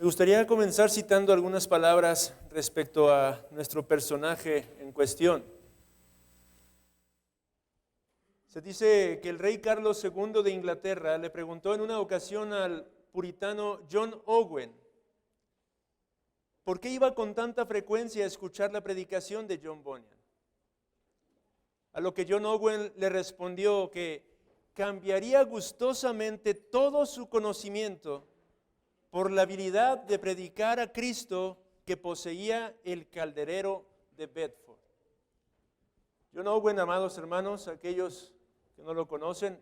Me gustaría comenzar citando algunas palabras respecto a nuestro personaje en cuestión. Se dice que el rey Carlos II de Inglaterra le preguntó en una ocasión al puritano John Owen por qué iba con tanta frecuencia a escuchar la predicación de John Bunyan. A lo que John Owen le respondió que cambiaría gustosamente todo su conocimiento por la habilidad de predicar a Cristo que poseía el calderero de Bedford. John Owen, amados hermanos, aquellos que no lo conocen,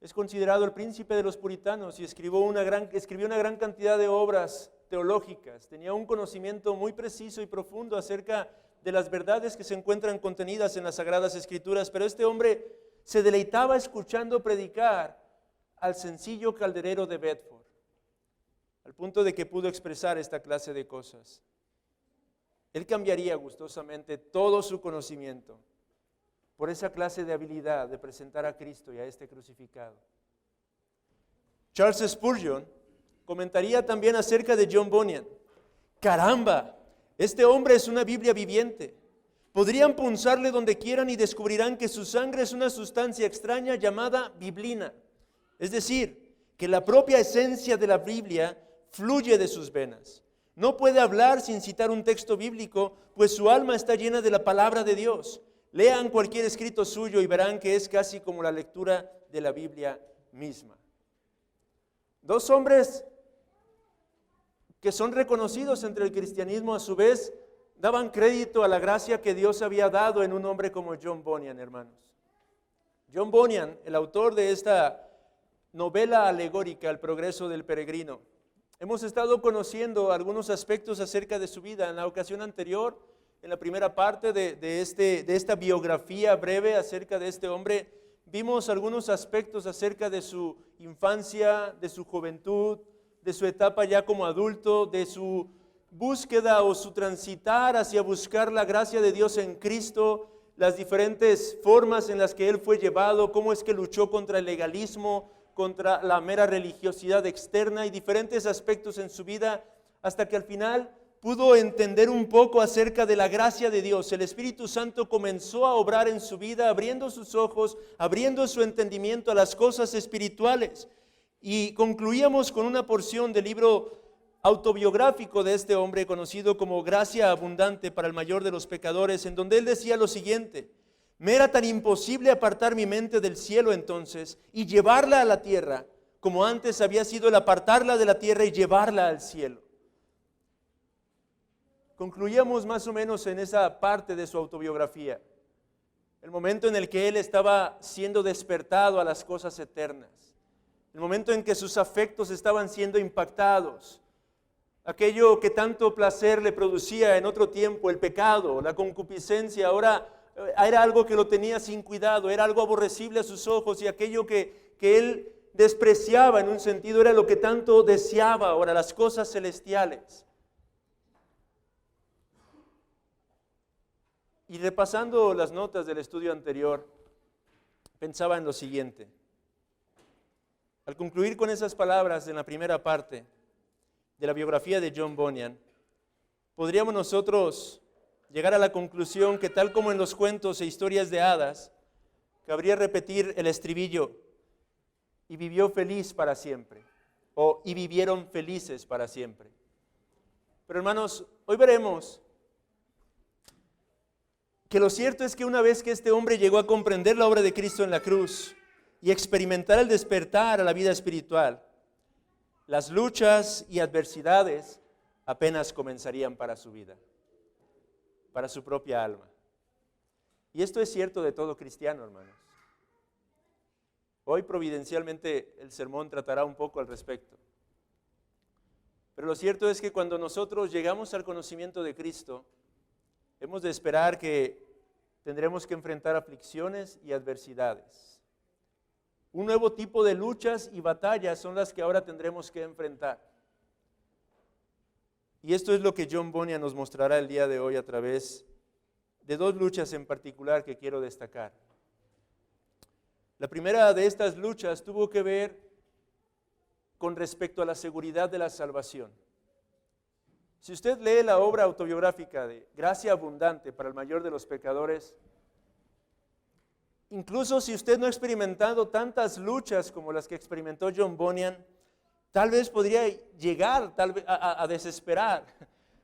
es considerado el príncipe de los puritanos y escribió una gran cantidad de obras teológicas. Tenía un conocimiento muy preciso y profundo acerca de las verdades que se encuentran contenidas en las Sagradas Escrituras, pero este hombre se deleitaba escuchando predicar al sencillo calderero de Bedford, al punto de que pudo expresar esta clase de cosas. Él cambiaría gustosamente todo su conocimiento por esa clase de habilidad de presentar a Cristo y a este crucificado. Charles Spurgeon comentaría también acerca de John Bunyan: caramba, este hombre es una Biblia viviente. Podrían punzarle donde quieran y descubrirán que su sangre es una sustancia extraña llamada biblina. Es decir, que la propia esencia de la Biblia fluye de sus venas. No puede hablar sin citar un texto bíblico, pues su alma está llena de la palabra de Dios. Lean cualquier escrito suyo y verán que es casi como la lectura de la Biblia misma. Dos hombres que son reconocidos entre el cristianismo, a su vez, daban crédito a la gracia que Dios había dado en un hombre como John Bunyan, hermanos. John Bunyan, el autor de esta novela alegórica, El progreso del peregrino. Hemos estado conociendo algunos aspectos acerca de su vida. En la ocasión anterior, en la primera parte de esta biografía breve acerca de este hombre, vimos algunos aspectos acerca de su infancia, de su juventud, de su etapa ya como adulto, de su búsqueda o su transitar hacia buscar la gracia de Dios en Cristo, las diferentes formas en las que él fue llevado, cómo es que luchó contra el legalismo, contra la mera religiosidad externa y diferentes aspectos en su vida, hasta que al final pudo entender un poco acerca de la gracia de Dios. El Espíritu Santo comenzó a obrar en su vida, abriendo sus ojos, abriendo su entendimiento a las cosas espirituales. Y concluíamos con una porción del libro autobiográfico de este hombre conocido como Gracia Abundante para el Mayor de los Pecadores, en donde él decía lo siguiente: me era tan imposible apartar mi mente del cielo entonces y llevarla a la tierra, como antes había sido el apartarla de la tierra y llevarla al cielo. Concluíamos más o menos en esa parte de su autobiografía, el momento en el que él estaba siendo despertado a las cosas eternas, el momento en que sus afectos estaban siendo impactados. Aquello que tanto placer le producía en otro tiempo, el pecado, la concupiscencia, ahora era algo que lo tenía sin cuidado, era algo aborrecible a sus ojos, y aquello que él despreciaba en un sentido era lo que tanto deseaba ahora, las cosas celestiales. Y repasando las notas del estudio anterior, pensaba en lo siguiente. Al concluir con esas palabras en la primera parte de la biografía de John Bunyan, podríamos nosotros llegar a la conclusión que, tal como en los cuentos e historias de hadas, cabría repetir el estribillo: y vivió feliz para siempre, o y vivieron felices para siempre. Pero hermanos, hoy veremos que lo cierto es que una vez que este hombre llegó a comprender la obra de Cristo en la cruz y experimentar el despertar a la vida espiritual, las luchas y adversidades apenas comenzarían para su vida, para su propia alma. Y esto es cierto de todo cristiano, hermanos. Hoy providencialmente el sermón tratará un poco al respecto. Pero lo cierto es que cuando nosotros llegamos al conocimiento de Cristo, hemos de esperar que tendremos que enfrentar aflicciones y adversidades. Un nuevo tipo de luchas y batallas son las que ahora tendremos que enfrentar. Y esto es lo que John Bunyan nos mostrará el día de hoy a través de dos luchas en particular que quiero destacar. La primera de estas luchas tuvo que ver con respecto a la seguridad de la salvación. Si usted lee la obra autobiográfica de Gracia Abundante para el Mayor de los Pecadores, incluso si usted no ha experimentado tantas luchas como las que experimentó John Bunyan, tal vez podría llegar a desesperar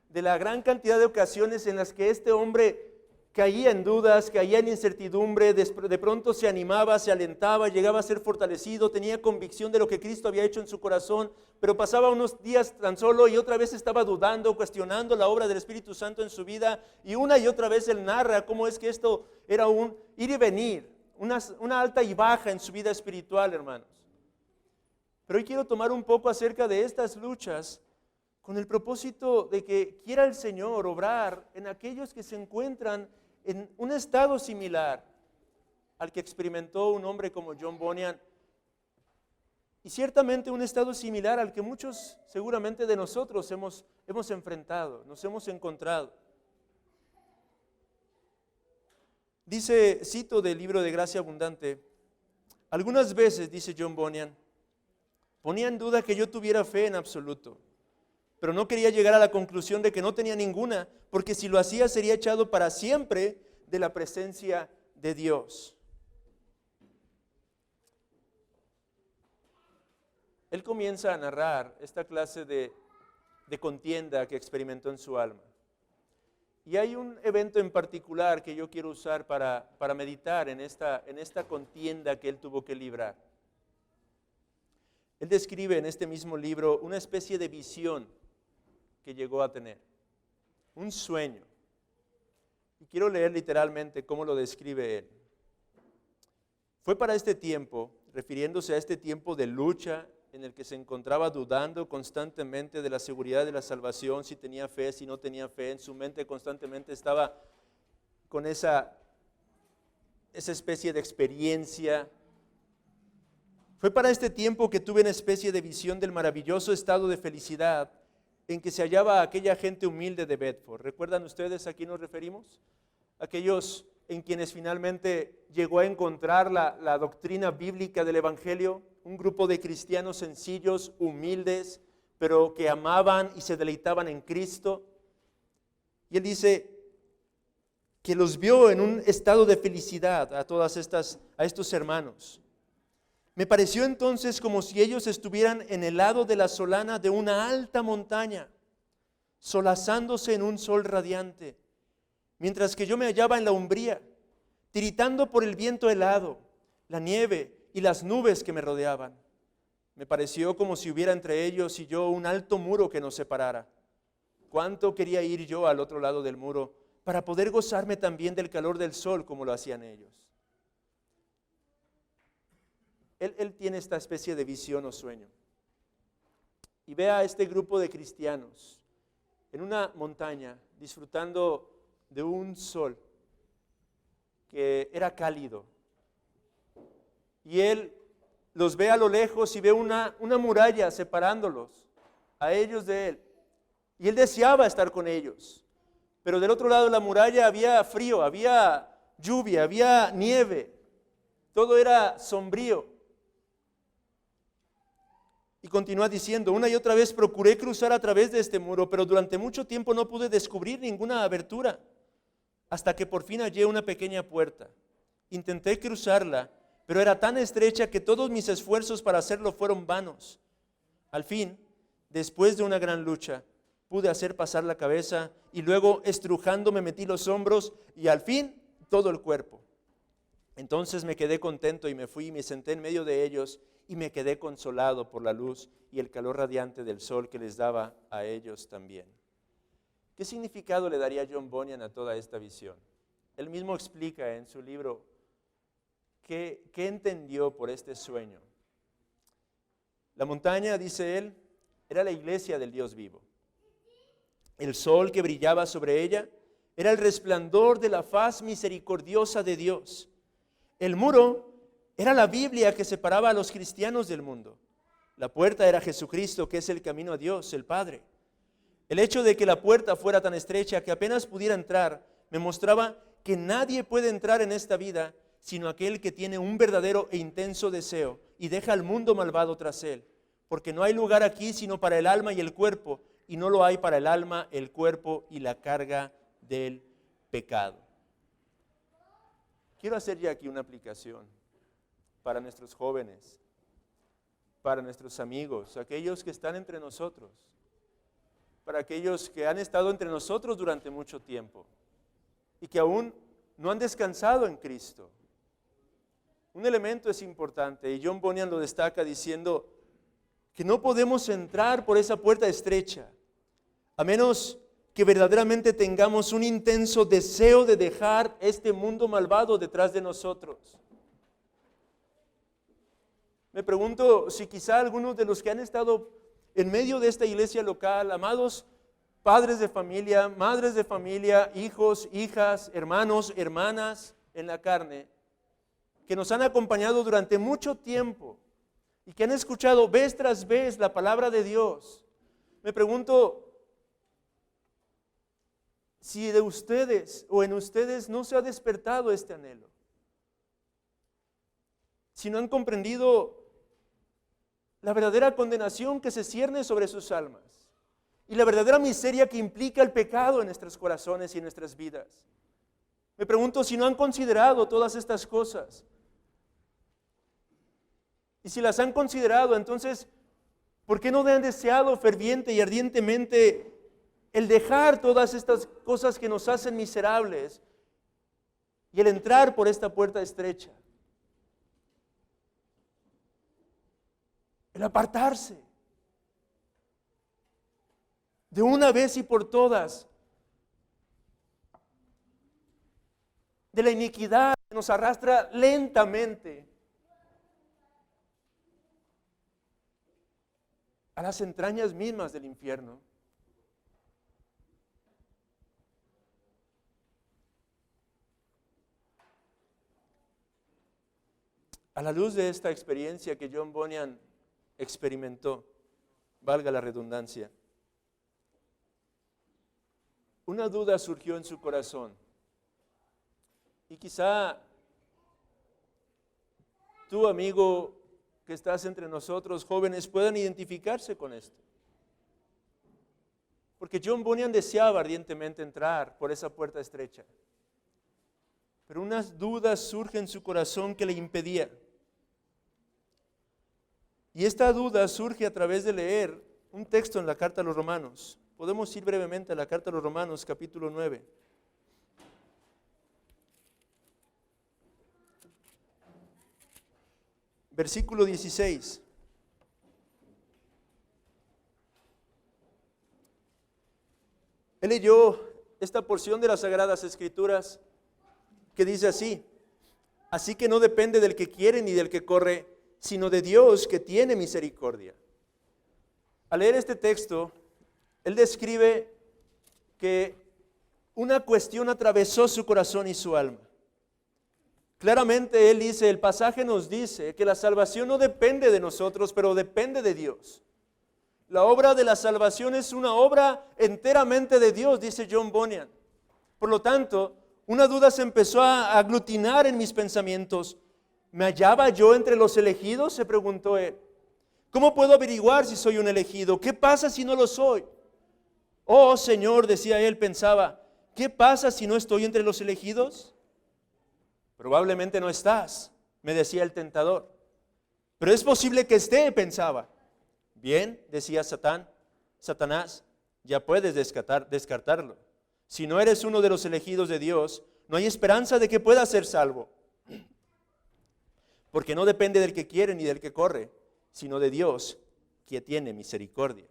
de la gran cantidad de ocasiones en las que este hombre caía en dudas, caía en incertidumbre, de pronto se animaba, se alentaba, llegaba a ser fortalecido, tenía convicción de lo que Cristo había hecho en su corazón, pero pasaba unos días tan solo y otra vez estaba dudando, cuestionando la obra del Espíritu Santo en su vida, y una y otra vez él narra cómo es que esto era un ir y venir, una alta y baja en su vida espiritual, hermanos. Pero hoy quiero tomar un poco acerca de estas luchas con el propósito de que quiera el Señor obrar en aquellos que se encuentran en un estado similar al que experimentó un hombre como John Bunyan, y ciertamente un estado similar al que muchos seguramente de nosotros hemos enfrentado, nos hemos encontrado. Dice, cito del libro de Gracia Abundante, algunas veces, dice John Bunyan, ponía en duda que yo tuviera fe en absoluto, pero no quería llegar a la conclusión de que no tenía ninguna, porque si lo hacía sería echado para siempre de la presencia de Dios. Él comienza a narrar esta clase de contienda que experimentó en su alma. Y hay un evento en particular que yo quiero usar para meditar en esta contienda que él tuvo que librar. Él describe en este mismo libro una especie de visión que llegó a tener, un sueño. Y quiero leer literalmente cómo lo describe él. Fue para este tiempo, refiriéndose a este tiempo de lucha en el que se encontraba dudando constantemente de la seguridad de la salvación, si tenía fe, si no tenía fe, en su mente constantemente estaba con esa especie de experiencia. Fue para este tiempo que tuve una especie de visión del maravilloso estado de felicidad en que se hallaba aquella gente humilde de Bedford. ¿Recuerdan ustedes a quién nos referimos? Aquellos en quienes finalmente llegó a encontrar la doctrina bíblica del Evangelio, un grupo de cristianos sencillos, humildes, pero que amaban y se deleitaban en Cristo. Y él dice que los vio en un estado de felicidad a estos hermanos. Me pareció entonces como si ellos estuvieran en el lado de la solana de una alta montaña, solazándose en un sol radiante, mientras que yo me hallaba en la umbría, tiritando por el viento helado, la nieve y las nubes que me rodeaban. Me pareció como si hubiera entre ellos y yo un alto muro que nos separara. Cuánto quería ir yo al otro lado del muro para poder gozarme también del calor del sol como lo hacían ellos. Él tiene esta especie de visión o sueño. Y ve a este grupo de cristianos en una montaña disfrutando de un sol que era cálido. Y él los ve a lo lejos y ve una muralla separándolos, a ellos de él. Y él deseaba estar con ellos. Pero del otro lado de la muralla había frío, había lluvia, había nieve. Todo era sombrío. Y continúa diciendo, una y otra vez procuré cruzar a través de este muro, pero durante mucho tiempo no pude descubrir ninguna abertura, hasta que por fin hallé una pequeña puerta. Intenté cruzarla, pero era tan estrecha que todos mis esfuerzos para hacerlo fueron vanos. Al fin, después de una gran lucha, pude hacer pasar la cabeza y luego estrujando me metí los hombros y al fin todo el cuerpo. Entonces me quedé contento y me fui y me senté en medio de ellos y me quedé consolado por la luz y el calor radiante del sol que les daba a ellos también. ¿Qué significado le daría John Bunyan a toda esta visión? Él mismo explica en su libro qué entendió por este sueño. La montaña, dice él, era la iglesia del Dios vivo. El sol que brillaba sobre ella era el resplandor de la faz misericordiosa de Dios. El muro era la Biblia que separaba a los cristianos del mundo. La puerta era Jesucristo, que es el camino a Dios, el Padre. El hecho de que la puerta fuera tan estrecha que apenas pudiera entrar, me mostraba que nadie puede entrar en esta vida sino aquel que tiene un verdadero e intenso deseo y deja al mundo malvado tras él. Porque no hay lugar aquí sino para el alma y el cuerpo, y no lo hay para el alma, el cuerpo y la carga del pecado. Quiero hacer ya aquí una aplicación para nuestros jóvenes, para nuestros amigos, aquellos que están entre nosotros, para aquellos que han estado entre nosotros durante mucho tiempo y que aún no han descansado en Cristo. Un elemento es importante y John Bunyan lo destaca diciendo que no podemos entrar por esa puerta estrecha a menos que verdaderamente tengamos un intenso deseo de dejar este mundo malvado detrás de nosotros. Me pregunto si quizá algunos de los que han estado en medio de esta iglesia local, amados padres de familia, madres de familia, hijos, hijas, hermanos, hermanas en la carne, que nos han acompañado durante mucho tiempo y que han escuchado vez tras vez la palabra de Dios. Me pregunto si de ustedes o en ustedes no se ha despertado este anhelo. Si no han comprendido la verdadera condenación que se cierne sobre sus almas y la verdadera miseria que implica el pecado en nuestros corazones y en nuestras vidas. Me pregunto si no han considerado todas estas cosas. Y si las han considerado, entonces, ¿por qué no han deseado ferviente y ardientemente el dejar todas estas cosas que nos hacen miserables y el entrar por esta puerta estrecha? El apartarse de una vez y por todas de la iniquidad que nos arrastra lentamente a las entrañas mismas del infierno. A la luz de esta experiencia que John Bunyan experimentó, valga la redundancia, una duda surgió en su corazón. Y quizá tú, amigo, que estás entre nosotros, jóvenes, puedan identificarse con esto. Porque John Bunyan deseaba ardientemente entrar por esa puerta estrecha. Pero unas dudas surgen en su corazón que le impedían. Y esta duda surge a través de leer un texto en la carta a los Romanos. Podemos ir brevemente a la carta a los Romanos, capítulo 9. Versículo 16. Él leyó esta porción de las Sagradas Escrituras que dice así: así que no depende del que quiere ni del que corre, sino de Dios que tiene misericordia. Al leer este texto, él describe que una cuestión atravesó su corazón y su alma. Claramente él dice, el pasaje nos dice que la salvación no depende de nosotros, pero depende de Dios. La obra de la salvación es una obra enteramente de Dios, dice John Bunyan. Por lo tanto, una duda se empezó a aglutinar en mis pensamientos. ¿Me hallaba yo entre los elegidos?, se preguntó él. ¿Cómo puedo averiguar si soy un elegido? ¿Qué pasa si no lo soy? Oh Señor, decía él, pensaba, ¿qué pasa si no estoy entre los elegidos? Probablemente no estás, me decía el tentador. Pero es posible que esté, pensaba. Bien, decía Satanás, ya puedes descartarlo. Si no eres uno de los elegidos de Dios, no hay esperanza de que puedas ser salvo. Porque no depende del que quiere ni del que corre, sino de Dios, que tiene misericordia.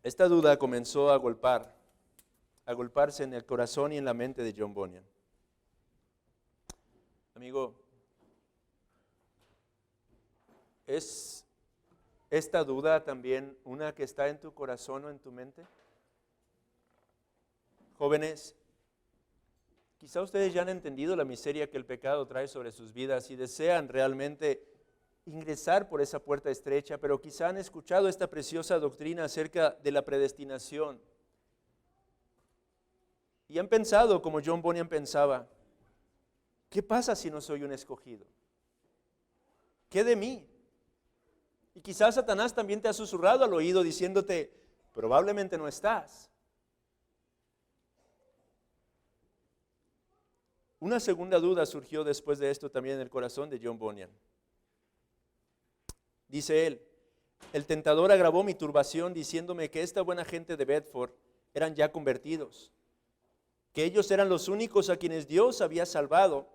Esta duda comenzó a golparse en el corazón y en la mente de John Bunyan. Amigo, ¿es esta duda también una que está en tu corazón o en tu mente? Jóvenes, quizá ustedes ya han entendido la miseria que el pecado trae sobre sus vidas y desean realmente ingresar por esa puerta estrecha, pero quizá han escuchado esta preciosa doctrina acerca de la predestinación y han pensado como John Bunyan pensaba: ¿qué pasa si no soy un escogido? ¿Qué de mí? Y quizás Satanás también te ha susurrado al oído diciéndote, probablemente no estás. Una segunda duda surgió después de esto también en el corazón de John Bunyan. Dice él, el tentador agravó mi turbación diciéndome que esta buena gente de Bedford eran ya convertidos, que ellos eran los únicos a quienes Dios había salvado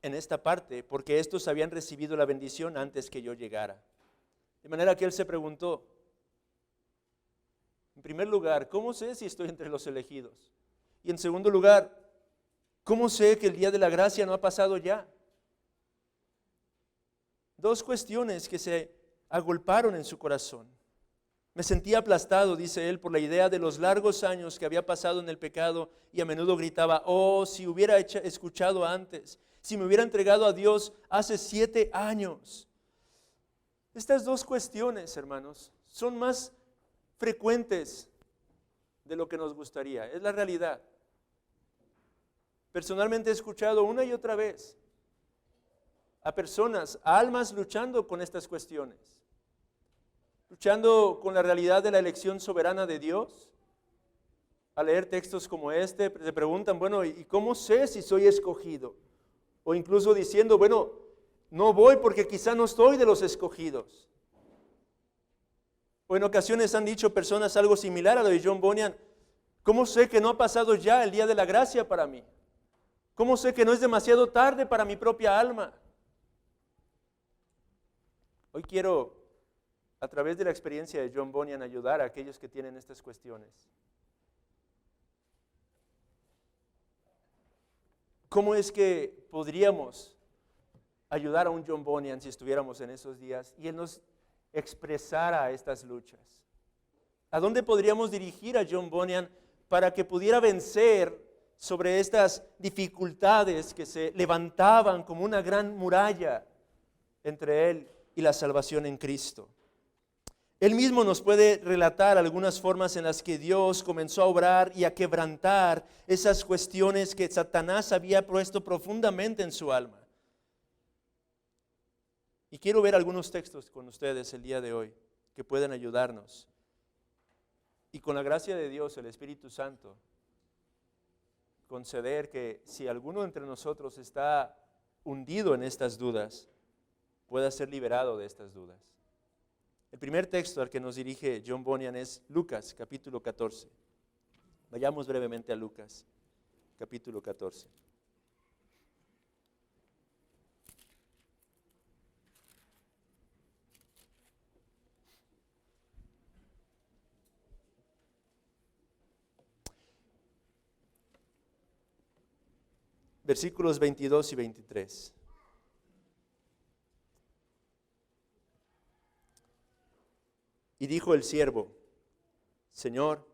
en esta parte, porque estos habían recibido la bendición antes que yo llegara. De manera que él se preguntó, en primer lugar, ¿cómo sé si estoy entre los elegidos? Y en segundo lugar, ¿cómo sé que el día de la gracia no ha pasado ya? Dos cuestiones que se agolparon en su corazón. Me sentía aplastado, dice él, por la idea de los largos años que había pasado en el pecado y a menudo gritaba, oh, si hubiera escuchado antes, si me hubiera entregado a Dios hace 7 años. Estas dos cuestiones, hermanos, son más frecuentes de lo que nos gustaría. Es la realidad. Personalmente he escuchado una y otra vez a personas, a almas luchando con estas cuestiones, luchando con la realidad de la elección soberana de Dios. Al leer textos como este, se preguntan, bueno, ¿y cómo sé si soy escogido? O incluso diciendo, bueno, no voy porque quizá no estoy de los escogidos. O en ocasiones han dicho personas algo similar a lo de John Bunyan, ¿cómo sé que no ha pasado ya el día de la gracia para mí? ¿Cómo sé que no es demasiado tarde para mi propia alma? Hoy quiero, a través de la experiencia de John Bunyan, ayudar a aquellos que tienen estas cuestiones. ¿Cómo es que podríamos ayudar a un John Bunyan si estuviéramos en esos días y él nos expresara estas luchas? ¿A dónde podríamos dirigir a John Bunyan para que pudiera vencer sobre estas dificultades que se levantaban como una gran muralla entre él y la salvación en Cristo? Él mismo nos puede relatar algunas formas en las que Dios comenzó a obrar y a quebrantar esas cuestiones que Satanás había puesto profundamente en su alma. Y quiero ver algunos textos con ustedes el día de hoy que pueden ayudarnos. Y con la gracia de Dios, el Espíritu Santo, conceder que si alguno entre nosotros está hundido en estas dudas, pueda ser liberado de estas dudas. El primer texto al que nos dirige John Bunyan es Lucas, capítulo 14. Vayamos brevemente a Lucas, capítulo 14. Versículos 22 y 23. Y dijo el siervo, Señor,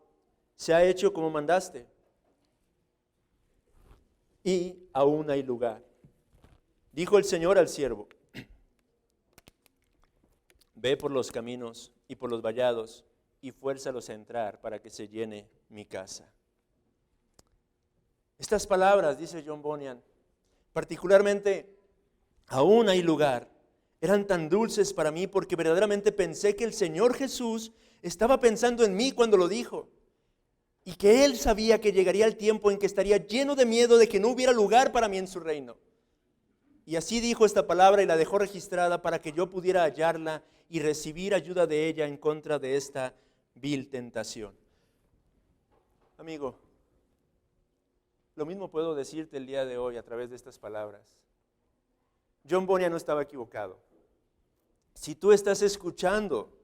se ha hecho como mandaste, y aún hay lugar. Dijo el Señor al siervo, ve por los caminos y por los vallados, y fuérzalos a entrar para que se llene mi casa. Estas palabras, dice John Bunyan, particularmente, aún hay lugar, eran tan dulces para mí porque verdaderamente pensé que el Señor Jesús estaba pensando en mí cuando lo dijo y que Él sabía que llegaría el tiempo en que estaría lleno de miedo de que no hubiera lugar para mí en su reino. Y así dijo esta palabra y la dejó registrada para que yo pudiera hallarla y recibir ayuda de ella en contra de esta vil tentación. Amigo, lo mismo puedo decirte el día de hoy a través de estas palabras. John Bunyan no estaba equivocado. Si tú estás escuchando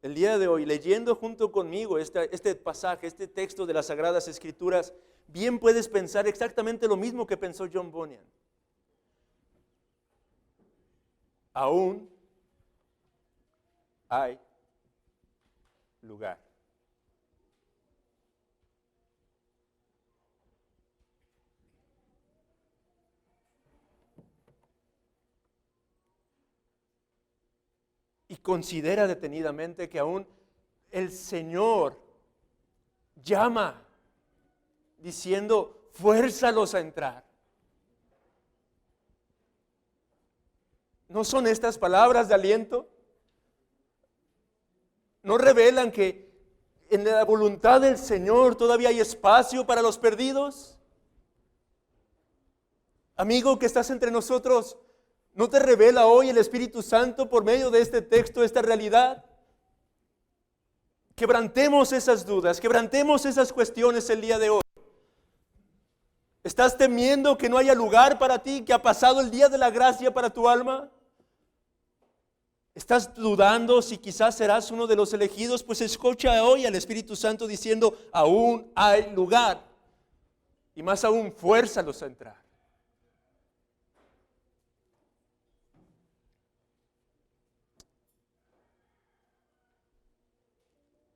el día de hoy, leyendo junto conmigo este pasaje, este texto de las Sagradas Escrituras, bien puedes pensar exactamente lo mismo que pensó John Bunyan. Aún hay lugar. Y considera detenidamente que aún el Señor llama diciendo, fuérzalos a entrar. ¿No son estas palabras de aliento? ¿No revelan que en la voluntad del Señor todavía hay espacio para los perdidos? Amigo que estás entre nosotros, ¿no te revela hoy el Espíritu Santo por medio de este texto esta realidad? Quebrantemos esas dudas, quebrantemos esas cuestiones el día de hoy. ¿Estás temiendo que no haya lugar para ti, que ha pasado el día de la gracia para tu alma? ¿Estás dudando si quizás serás uno de los elegidos? Pues escucha hoy al Espíritu Santo diciendo, aún hay lugar. Y más aún, fuérzalos a entrar.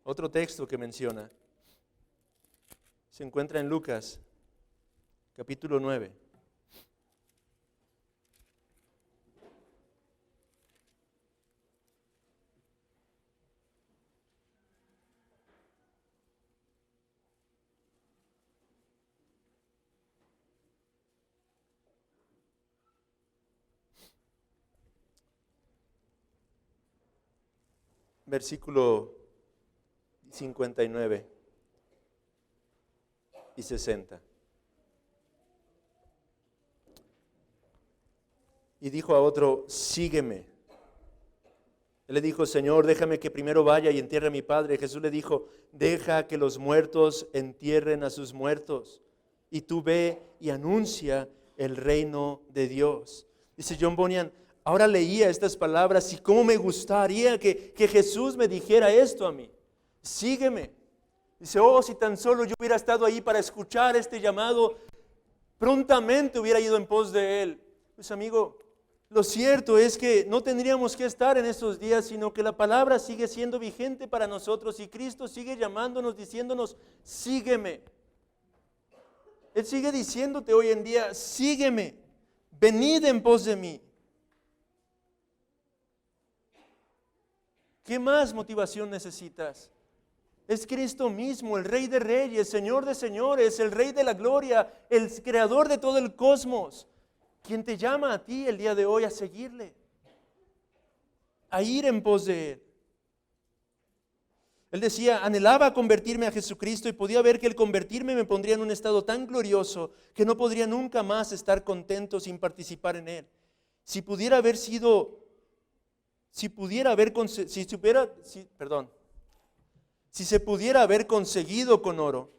Otro texto que menciona se encuentra en Lucas, capítulo 9. Versículo 59 y 60. Y dijo a otro, sígueme. Él le dijo, Señor, déjame que primero vaya y entierre a mi padre. Jesús le dijo, deja que los muertos entierren a sus muertos. Y tú ve y anuncia el reino de Dios. Dice John Bunyan, ahora leía estas palabras y cómo me gustaría que Jesús me dijera esto a mí. Sígueme. Dice, oh, si tan solo yo hubiera estado ahí para escuchar este llamado, prontamente hubiera ido en pos de Él. Pues amigo, lo cierto es que no tendríamos que estar en estos días, sino que la palabra sigue siendo vigente para nosotros y Cristo sigue llamándonos, diciéndonos, sígueme. Él sigue diciéndote hoy en día, sígueme, venid en pos de mí. ¿Qué más motivación necesitas? Es Cristo mismo, el Rey de Reyes, Señor de Señores, el Rey de la Gloria, el Creador de todo el cosmos, quien te llama a ti el día de hoy a seguirle, a ir en pos de Él. Él decía, anhelaba convertirme a Jesucristo y podía ver que el convertirme me pondría en un estado tan glorioso que no podría nunca más estar contento sin participar en Él. Si se pudiera haber conseguido con oro,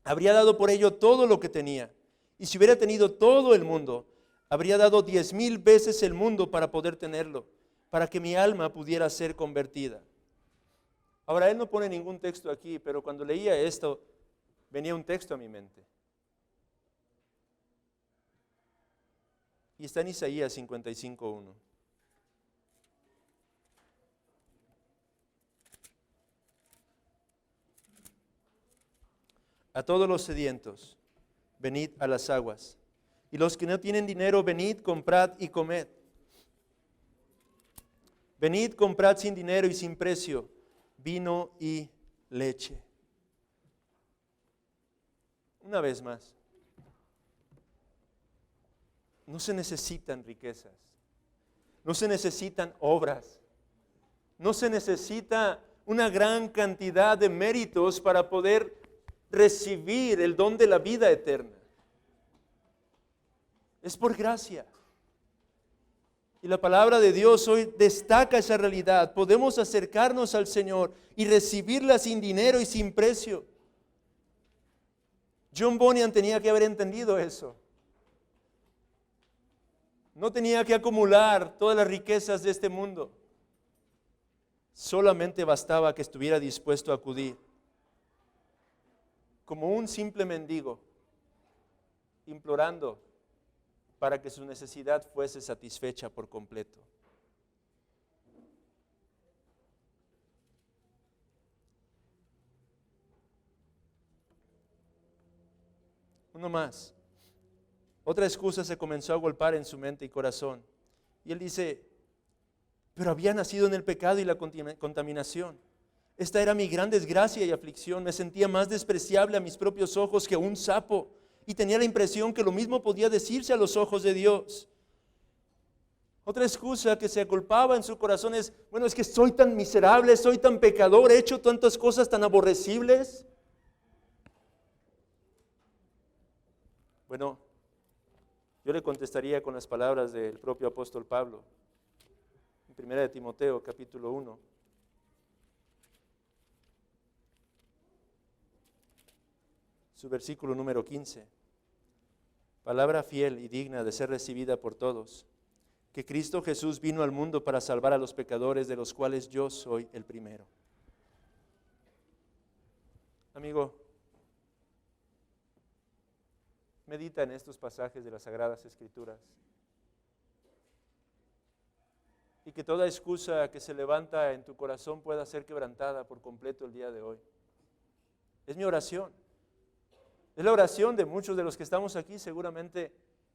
habría dado por ello todo lo que tenía. Y si hubiera tenido todo el mundo, habría dado 10,000 veces el mundo para poder tenerlo, para que mi alma pudiera ser convertida. Ahora, él no pone ningún texto aquí, pero cuando leía esto, venía un texto a mi mente. Y está en Isaías 55:1. A todos los sedientos, venid a las aguas. Y los que no tienen dinero, venid, comprad y comed. Venid, comprad sin dinero y sin precio vino y leche. Una vez más, no se necesitan riquezas, no se necesitan obras, no se necesita una gran cantidad de méritos para poder recibir el don de la vida eterna. Es por gracia. Y la palabra de Dios hoy destaca esa realidad. Podemos acercarnos al Señor y recibirla sin dinero y sin precio. John Bunyan tenía que haber entendido eso. No tenía que acumular todas las riquezas de este mundo. Solamente bastaba que estuviera dispuesto a acudir como un simple mendigo, implorando para que su necesidad fuese satisfecha por completo. Uno más. Otra excusa se comenzó a golpear en su mente y corazón. Y él dice, pero había nacido en el pecado y la contaminación. Esta era mi gran desgracia y aflicción. Me sentía más despreciable a mis propios ojos que un sapo. Y tenía la impresión que lo mismo podía decirse a los ojos de Dios. Otra excusa que se culpaba en su corazón es, bueno, es que soy tan miserable, soy tan pecador, he hecho tantas cosas tan aborrecibles. Bueno, yo le contestaría con las palabras del propio apóstol Pablo, en 1 de Timoteo, capítulo 1. Su versículo número 15. Palabra fiel y digna de ser recibida por todos, que Cristo Jesús vino al mundo para salvar a los pecadores, de los cuales yo soy el primero. Amigo, medita en estos pasajes de las Sagradas Escrituras y que toda excusa que se levanta en tu corazón pueda ser quebrantada por completo el día de hoy. Es mi oración. Es la oración de muchos de los que estamos aquí, seguramente,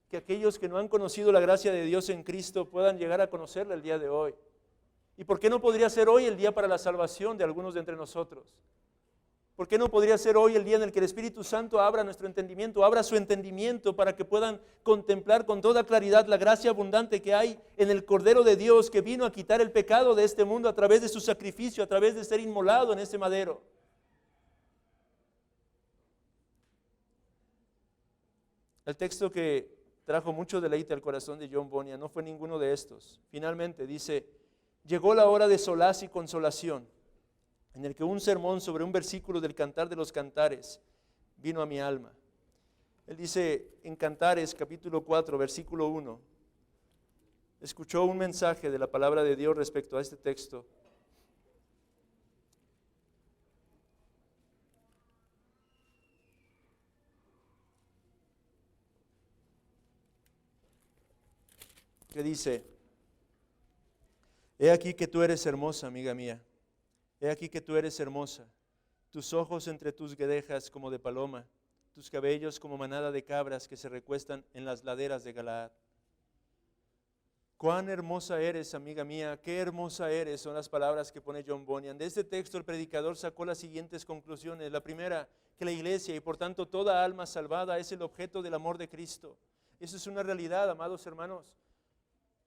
que aquellos que no han conocido la gracia de Dios en Cristo puedan llegar a conocerla el día de hoy. ¿Y por qué no podría ser hoy el día para la salvación de algunos de entre nosotros? ¿Por qué no podría ser hoy el día en el que el Espíritu Santo abra nuestro entendimiento, abra su entendimiento para que puedan contemplar con toda claridad la gracia abundante que hay en el Cordero de Dios que vino a quitar el pecado de este mundo a través de su sacrificio, a través de ser inmolado en ese madero? El texto que trajo mucho deleite al corazón de John Bunyan no fue ninguno de estos. Finalmente dice, llegó la hora de solaz y consolación, en el que un sermón sobre un versículo del Cantar de los Cantares vino a mi alma. Él dice en Cantares capítulo 4, versículo 1, escuchó un mensaje de la palabra de Dios respecto a este texto. Que dice, he aquí que tú eres hermosa, amiga mía, he aquí que tú eres hermosa, tus ojos entre tus guedejas como de paloma, tus cabellos como manada de cabras que se recuestan en las laderas de Galaad. Cuán hermosa eres, amiga mía, qué hermosa eres, son las palabras que pone John Bunyan. De este texto el predicador sacó las siguientes conclusiones. La primera, que la iglesia y por tanto toda alma salvada es el objeto del amor de Cristo. Eso es una realidad, amados hermanos.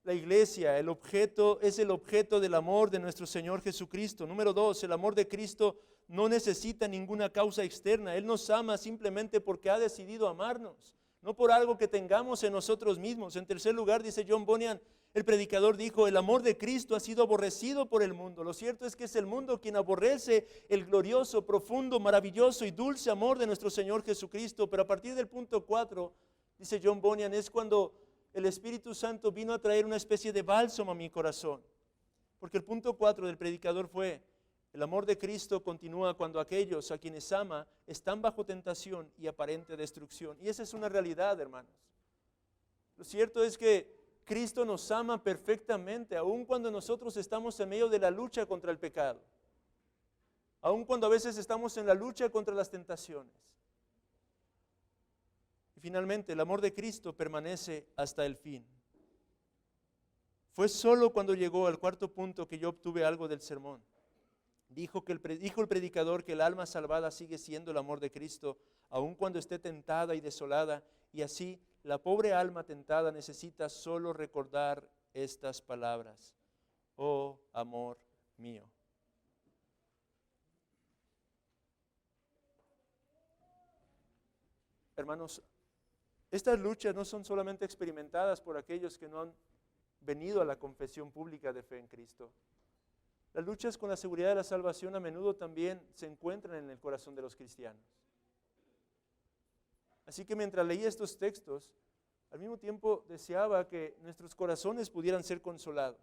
La iglesia, es el objeto del amor de nuestro Señor Jesucristo. Número 2, el amor de Cristo no necesita ninguna causa externa. Él nos ama simplemente porque ha decidido amarnos, no por algo que tengamos en nosotros mismos. En tercer lugar, dice John Bunyan, el predicador dijo, el amor de Cristo ha sido aborrecido por el mundo. Lo cierto es que es el mundo quien aborrece el glorioso, profundo, maravilloso y dulce amor de nuestro Señor Jesucristo. Pero a partir del punto 4, dice John Bunyan, es cuando el Espíritu Santo vino a traer una especie de bálsamo a mi corazón. Porque el punto 4 del predicador fue, el amor de Cristo continúa cuando aquellos a quienes ama están bajo tentación y aparente destrucción. Y esa es una realidad, hermanos. Lo cierto es que Cristo nos ama perfectamente, aun cuando nosotros estamos en medio de la lucha contra el pecado. Aun cuando a veces estamos en la lucha contra las tentaciones. Finalmente, el amor de Cristo permanece hasta el fin. Fue solo cuando llegó al cuarto punto que yo obtuve algo del sermón. Dijo el predicador que el alma salvada sigue siendo el amor de Cristo, aun cuando esté tentada y desolada, y así la pobre alma tentada necesita solo recordar estas palabras. Oh, amor mío. Hermanos, estas luchas no son solamente experimentadas por aquellos que no han venido a la confesión pública de fe en Cristo. Las luchas con la seguridad de la salvación a menudo también se encuentran en el corazón de los cristianos. Así que mientras leía estos textos, al mismo tiempo deseaba que nuestros corazones pudieran ser consolados.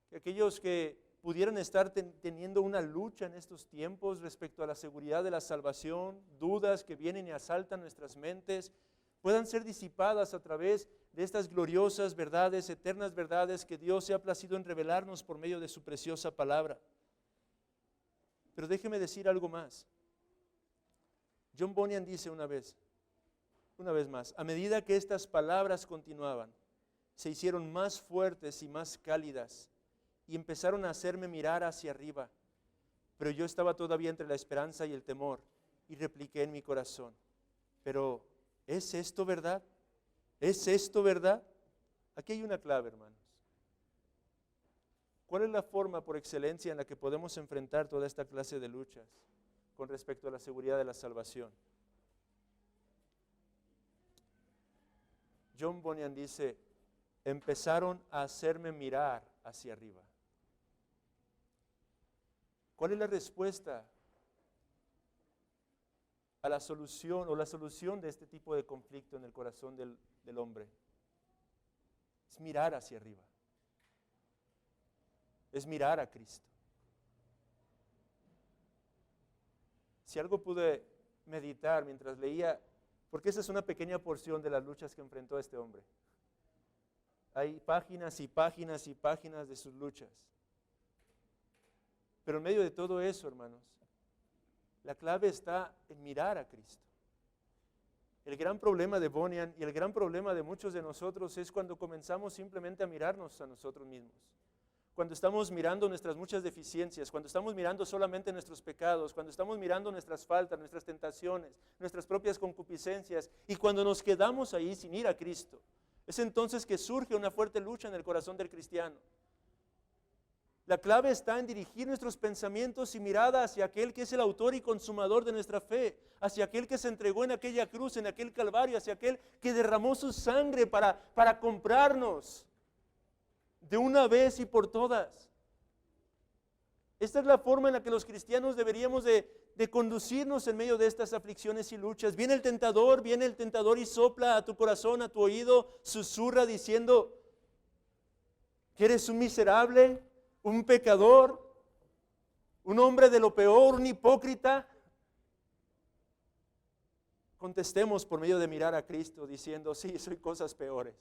Que aquellos que pudieran estar teniendo una lucha en estos tiempos respecto a la seguridad de la salvación, dudas que vienen y asaltan nuestras mentes, puedan ser disipadas a través de estas gloriosas verdades, eternas verdades que Dios se ha placido en revelarnos por medio de su preciosa palabra. Pero déjeme decir algo más. John Bunyan dice una vez más, a medida que estas palabras continuaban, se hicieron más fuertes y más cálidas, y empezaron a hacerme mirar hacia arriba. Pero yo estaba todavía entre la esperanza y el temor, y repliqué en mi corazón, pero ¿es esto verdad? ¿Es esto verdad? Aquí hay una clave, hermanos. ¿Cuál es la forma por excelencia en la que podemos enfrentar toda esta clase de luchas con respecto a la seguridad de la salvación? John Bunyan dice, empezaron a hacerme mirar hacia arriba. ¿Cuál es la respuesta a la solución o la solución de este tipo de conflicto en el corazón del hombre? Es mirar hacia arriba. Es mirar a Cristo. Si algo pude meditar mientras leía, porque esa es una pequeña porción de las luchas que enfrentó este hombre. Hay páginas y páginas y páginas de sus luchas. Pero en medio de todo eso, hermanos, la clave está en mirar a Cristo. El gran problema de Bunyan y el gran problema de muchos de nosotros es cuando comenzamos simplemente a mirarnos a nosotros mismos. Cuando estamos mirando nuestras muchas deficiencias, cuando estamos mirando solamente nuestros pecados, cuando estamos mirando nuestras faltas, nuestras tentaciones, nuestras propias concupiscencias, y cuando nos quedamos ahí sin ir a Cristo, es entonces que surge una fuerte lucha en el corazón del cristiano. La clave está en dirigir nuestros pensamientos y mirada hacia aquel que es el autor y consumador de nuestra fe, hacia aquel que se entregó en aquella cruz, en aquel calvario, hacia aquel que derramó su sangre para comprarnos de una vez y por todas. Esta es la forma en la que los cristianos deberíamos de conducirnos en medio de estas aflicciones y luchas. Viene el tentador y sopla a tu corazón, a tu oído, susurra diciendo que eres un miserable, un pecador, un hombre de lo peor, un hipócrita. Contestemos por medio de mirar a Cristo diciendo, sí, soy cosas peores.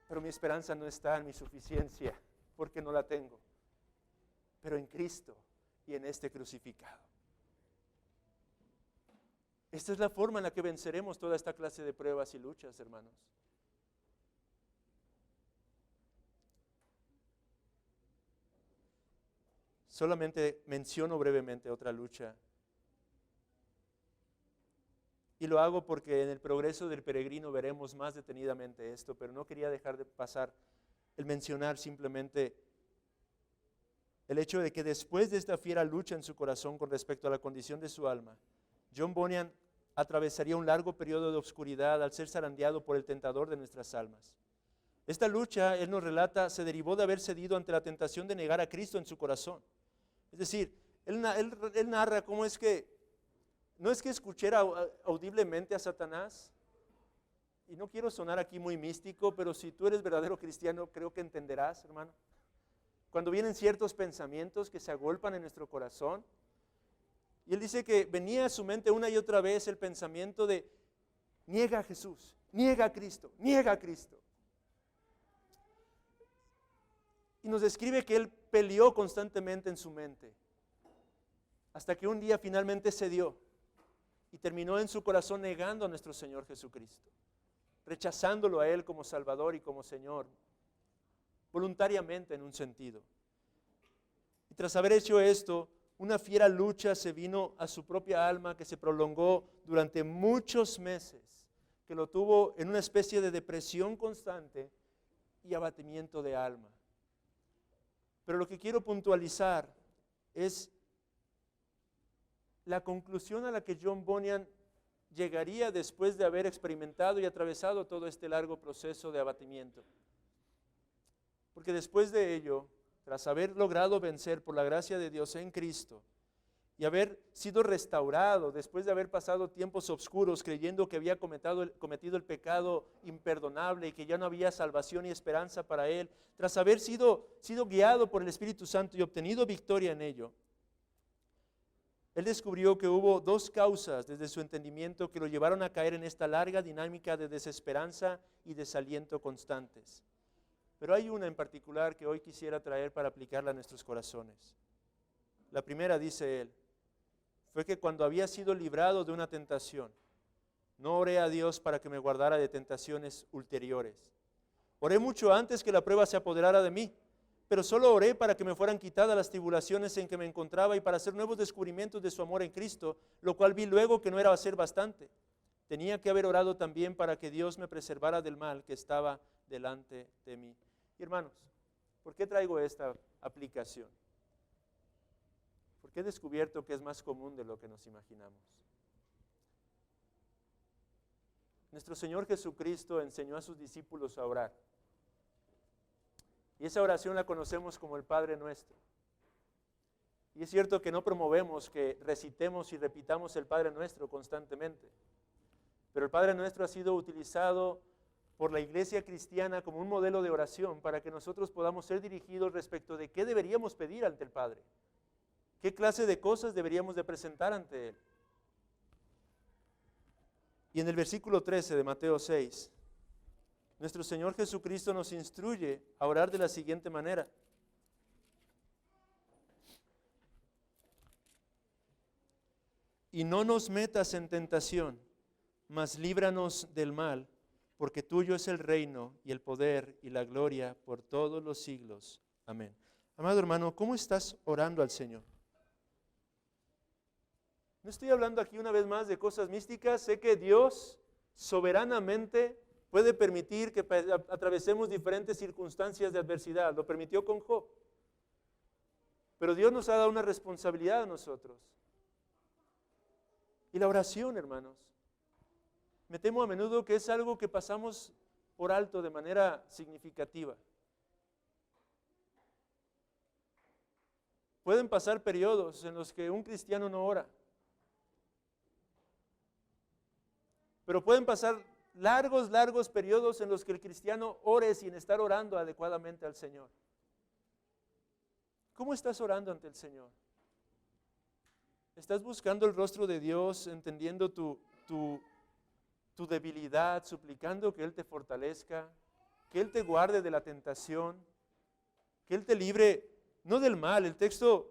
Pero mi esperanza no está en mi suficiencia, porque no la tengo, pero en Cristo y en este crucificado. Esta es la forma en la que venceremos toda esta clase de pruebas y luchas, hermanos. Solamente menciono brevemente otra lucha. Y lo hago porque en el progreso del peregrino veremos más detenidamente esto, pero no quería dejar de pasar el mencionar simplemente el hecho de que después de esta fiera lucha en su corazón con respecto a la condición de su alma, John Bunyan atravesaría un largo periodo de oscuridad al ser zarandeado por el tentador de nuestras almas. Esta lucha, él nos relata, se derivó de haber cedido ante la tentación de negar a Cristo en su corazón. Es decir, él narra cómo es que no es que escuchara audiblemente a Satanás, y no quiero sonar aquí muy místico, pero si tú eres verdadero cristiano, creo que entenderás, hermano. Cuando vienen ciertos pensamientos que se agolpan en nuestro corazón, y él dice que venía a su mente una y otra vez el pensamiento de niega a Jesús, niega a Cristo, niega a Cristo. Y nos describe que él peleó constantemente en su mente, hasta que un día finalmente cedió. Y terminó en su corazón negando a nuestro Señor Jesucristo, rechazándolo a Él como Salvador y como Señor, voluntariamente en un sentido. Y tras haber hecho esto, una fiera lucha se vino a su propia alma que se prolongó durante muchos meses, que lo tuvo en una especie de depresión constante y abatimiento de alma. Pero lo que quiero puntualizar es la conclusión a la que John Bunyan llegaría después de haber experimentado y atravesado todo este largo proceso de abatimiento. Porque después de ello, tras haber logrado vencer por la gracia de Dios en Cristo y haber sido restaurado, después de haber pasado tiempos oscuros creyendo que había cometido el pecado imperdonable y que ya no había salvación y esperanza para él, tras haber sido guiado por el Espíritu Santo y obtenido victoria en ello, él descubrió que hubo dos causas desde su entendimiento que lo llevaron a caer en esta larga dinámica de desesperanza y desaliento constantes. Pero hay una en particular que hoy quisiera traer para aplicarla a nuestros corazones. La primera, dice él, fue que cuando había sido librado de una tentación, no oré a Dios para que me guardara de tentaciones ulteriores. Oré mucho antes que la prueba se apoderara de mí, pero solo oré para que me fueran quitadas las tribulaciones en que me encontraba y para hacer nuevos descubrimientos de su amor en Cristo, lo cual vi luego que no era hacer bastante. Tenía que haber orado también para que Dios me preservara del mal que estaba delante de mí. Y hermanos, ¿por qué traigo esta aplicación? Porque he descubierto que es más común de lo que nos imaginamos. Nuestro Señor Jesucristo enseñó a sus discípulos a orar. Y esa oración la conocemos como el Padre Nuestro. Y es cierto que no promovemos que recitemos y repitamos el Padre Nuestro constantemente. Pero el Padre Nuestro ha sido utilizado por la iglesia cristiana como un modelo de oración para que nosotros podamos ser dirigidos respecto de qué deberíamos pedir ante el Padre. ¿Qué clase de cosas deberíamos de presentar ante Él? Y en el versículo 13 de Mateo 6, nuestro Señor Jesucristo nos instruye a orar de la siguiente manera. Y no nos metas en tentación, mas líbranos del mal, porque tuyo es el reino y el poder y la gloria por todos los siglos. Amén. Amado hermano, ¿cómo estás orando al Señor? No estoy hablando aquí una vez más de cosas místicas. Sé que Dios soberanamente puede permitir que atravesemos diferentes circunstancias de adversidad. Lo permitió con Job. Pero Dios nos ha dado una responsabilidad a nosotros. Y la oración, hermanos, me temo a menudo que es algo que pasamos por alto de manera significativa. Pueden pasar periodos en los que un cristiano no ora. Pero pueden pasar largos periodos en los que el cristiano ore sin estar orando adecuadamente al Señor. ¿Cómo estás orando ante el Señor? ¿Estás buscando el rostro de Dios, entendiendo tu debilidad, suplicando que Él te fortalezca, que Él te guarde de la tentación, que Él te libre, no del mal? El texto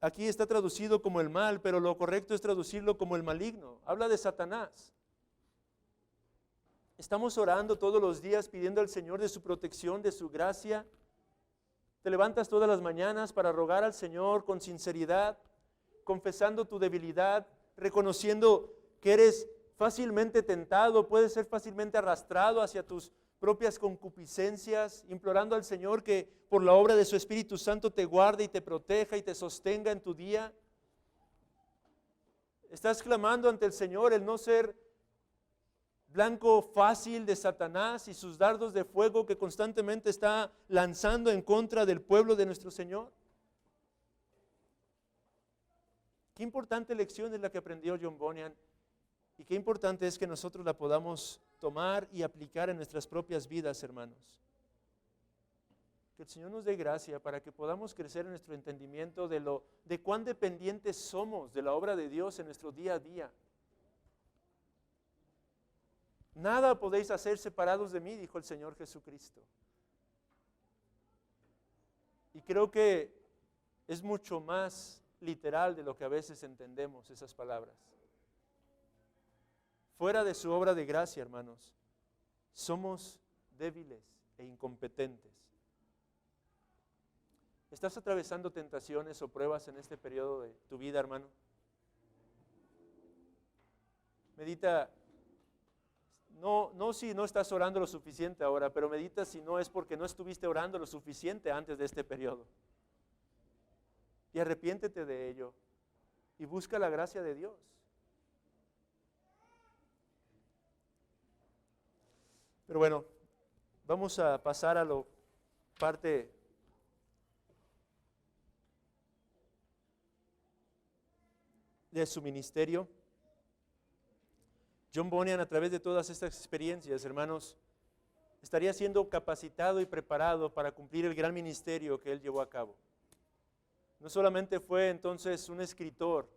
aquí está traducido como el mal, pero lo correcto es traducirlo como el maligno. Habla de Satanás. Estamos orando todos los días pidiendo al Señor de su protección, de su gracia. Te levantas todas las mañanas para rogar al Señor con sinceridad, confesando tu debilidad, reconociendo que eres fácilmente tentado, puedes ser fácilmente arrastrado hacia tus propias concupiscencias, implorando al Señor que por la obra de su Espíritu Santo te guarde y te proteja y te sostenga en tu día. Estás clamando ante el Señor el no ser blanco fácil de Satanás y sus dardos de fuego que constantemente está lanzando en contra del pueblo de nuestro Señor. Qué importante lección es la que aprendió John Bunyan y qué importante es que nosotros la podamos tomar y aplicar en nuestras propias vidas, hermanos. Que el Señor nos dé gracia para que podamos crecer en nuestro entendimiento de cuán dependientes somos de la obra de Dios en nuestro día a día. Nada podéis hacer separados de mí, dijo el Señor Jesucristo. Y creo que es mucho más literal de lo que a veces entendemos esas palabras. Fuera de su obra de gracia, hermanos, somos débiles e incompetentes. ¿Estás atravesando tentaciones o pruebas en este periodo de tu vida, hermano? Medita. No si no estás orando lo suficiente ahora, pero medita si no es porque no estuviste orando lo suficiente antes de este periodo. Y arrepiéntete de ello y busca la gracia de Dios. Pero bueno, vamos a pasar a la parte de su ministerio. John Bunyan, a través de todas estas experiencias, hermanos, estaría siendo capacitado y preparado para cumplir el gran ministerio que él llevó a cabo. No solamente fue entonces un escritor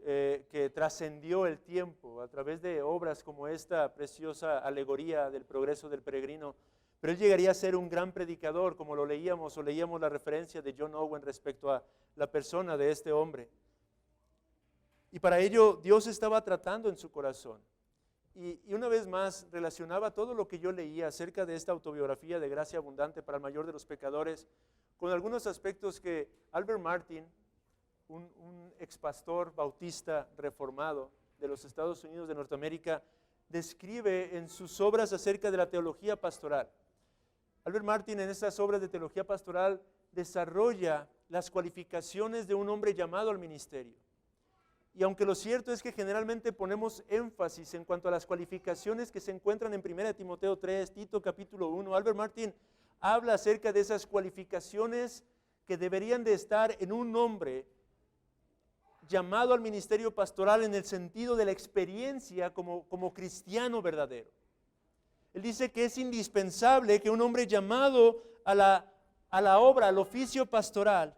que trascendió el tiempo a través de obras como esta preciosa alegoría del progreso del peregrino, pero él llegaría a ser un gran predicador, como lo leíamos la referencia de John Owen respecto a la persona de este hombre. Y para ello Dios estaba tratando en su corazón. Y una vez más relacionaba todo lo que yo leía acerca de esta autobiografía de gracia abundante para el mayor de los pecadores con algunos aspectos que Albert Martin, un ex pastor bautista reformado de los Estados Unidos de Norteamérica, describe en sus obras acerca de la teología pastoral. Albert Martin en estas obras de teología pastoral desarrolla las cualificaciones de un hombre llamado al ministerio. Y aunque lo cierto es que generalmente ponemos énfasis en cuanto a las cualificaciones que se encuentran en 1 Timoteo 3, Tito capítulo 1, Albert Martin habla acerca de esas cualificaciones que deberían de estar en un hombre llamado al ministerio pastoral en el sentido de la experiencia como cristiano verdadero. Él dice que es indispensable que un hombre llamado a la obra, al oficio pastoral,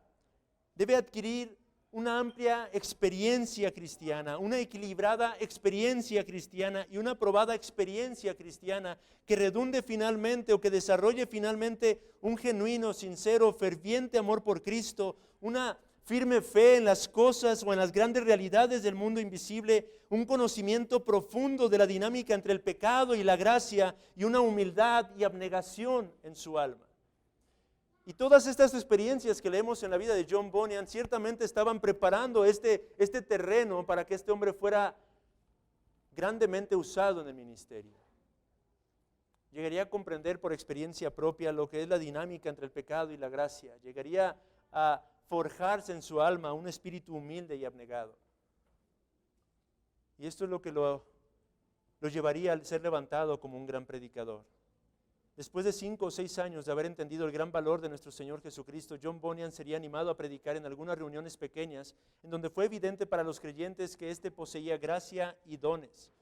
debe adquirir una amplia experiencia cristiana, una equilibrada experiencia cristiana y una probada experiencia cristiana que redunde finalmente o que desarrolle finalmente un genuino, sincero, ferviente amor por Cristo, una firme fe en las cosas o en las grandes realidades del mundo invisible, un conocimiento profundo de la dinámica entre el pecado y la gracia y una humildad y abnegación en su alma. Y todas estas experiencias que leemos en la vida de John Bunyan ciertamente estaban preparando este terreno para que este hombre fuera grandemente usado en el ministerio. Llegaría a comprender por experiencia propia lo que es la dinámica entre el pecado y la gracia. Llegaría a forjarse en su alma un espíritu humilde y abnegado. Y esto es lo que lo llevaría a ser levantado como un gran predicador. Después de 5 o 6 años de haber entendido el gran valor de nuestro Señor Jesucristo, John Bunyan sería animado a predicar en algunas reuniones pequeñas, en donde fue evidente para los creyentes que éste poseía gracia y dones.